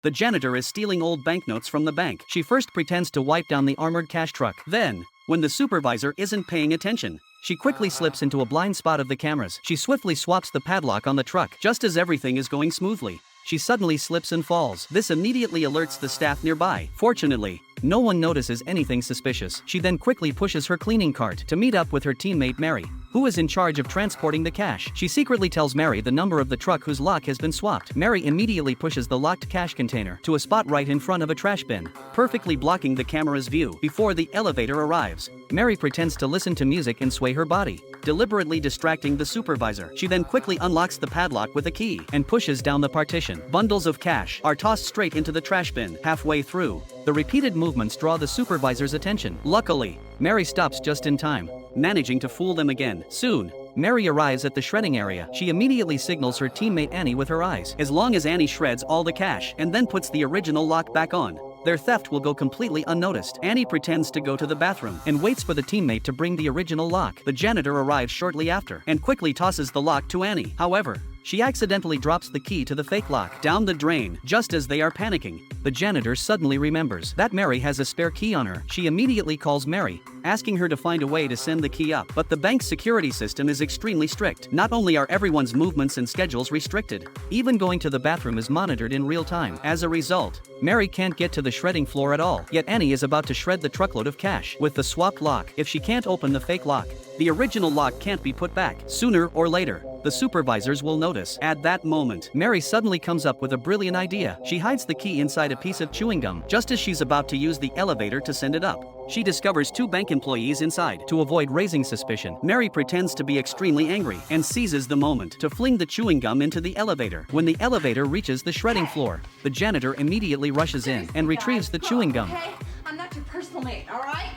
The janitor is stealing old banknotes from the bank. She first pretends to wipe down the armored cash truck. Then, when the supervisor isn't paying attention, she quickly slips into a blind spot of the cameras. She swiftly swaps the padlock on the truck. Just as everything is going smoothly, she suddenly slips and falls. This immediately alerts the staff nearby. Fortunately, no one notices anything suspicious. She then quickly pushes her cleaning cart to meet up with her teammate Mary, who is in charge of transporting the cash. She secretly tells Mary the number of the truck whose lock has been swapped. Mary immediately pushes the locked cash container to a spot right in front of a trash bin, perfectly blocking the camera's view. Before the elevator arrives, Mary pretends to listen to music and sway her body, deliberately distracting the supervisor. She then quickly unlocks the padlock with a key and pushes down the partition. Bundles of cash are tossed straight into the trash bin. Halfway through, the repeated movements draw the supervisor's attention. Luckily, Mary stops just in time, managing to fool them again. Soon, Mary arrives at the shredding area. She immediately signals her teammate Annie with her eyes. As long as Annie shreds all the cash and then puts the original lock back on, their theft will go completely unnoticed. Annie pretends to go to the bathroom and waits for the teammate to bring the original lock. The janitor arrives shortly after and quickly tosses the lock to Annie. However, she accidentally drops the key to the fake lock down the drain. Just as they are panicking, the janitor suddenly remembers that Mary has a spare key on her. She immediately calls Mary, asking her to find a way to send the key up. But the bank's security system is extremely strict. Not only are everyone's movements and schedules restricted, even going to the bathroom is monitored in real time. As a result, Mary can't get to the shredding floor at all. Yet Annie is about to shred the truckload of cash with the swapped lock. If she can't open the fake lock, the original lock can't be put back. Sooner or later, the supervisors will notice. At that moment, Mary suddenly comes up with a brilliant idea. She hides the key inside a piece of chewing gum. Just as she's about to use the elevator to send it up, she discovers two bank employees inside. To avoid raising suspicion, Mary pretends to be extremely angry and seizes the moment to fling the chewing gum into the elevator. When the elevator reaches the shredding floor, the janitor immediately rushes in and retrieves the chewing gum. Okay? I'm not your personal mate, all right?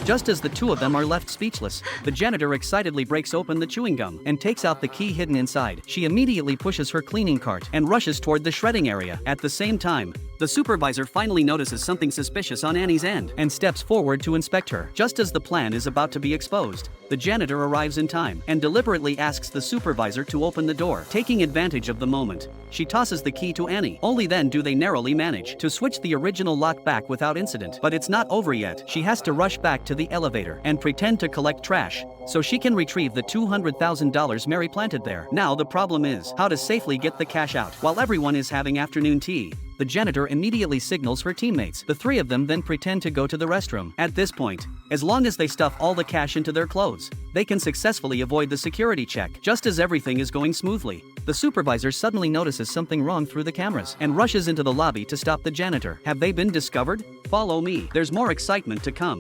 Just as the two of them are left speechless, the janitor excitedly breaks open the chewing gum and takes out the key hidden inside. She immediately pushes her cleaning cart and rushes toward the shredding area. At the same time, the supervisor finally notices something suspicious on Annie's end and steps forward to inspect her. Just as the plan is about to be exposed, the janitor arrives in time and deliberately asks the supervisor to open the door. Taking advantage of the moment, she tosses the key to Annie. Only then do they narrowly manage to switch the original lock back without incident. But it's not over yet. She has to rush back to the elevator and pretend to collect trash so she can retrieve the $200,000 Mary planted there. Now the problem is how to safely get the cash out. While everyone is having afternoon tea, the janitor immediately signals her teammates. The three of them then pretend to go to the restroom. At this point, as long as they stuff all the cash into their clothes, they can successfully avoid the security check. Just as everything is going smoothly, the supervisor suddenly notices something wrong through the cameras and rushes into the lobby to stop the janitor. Have they been discovered? Follow me. There's more excitement to come.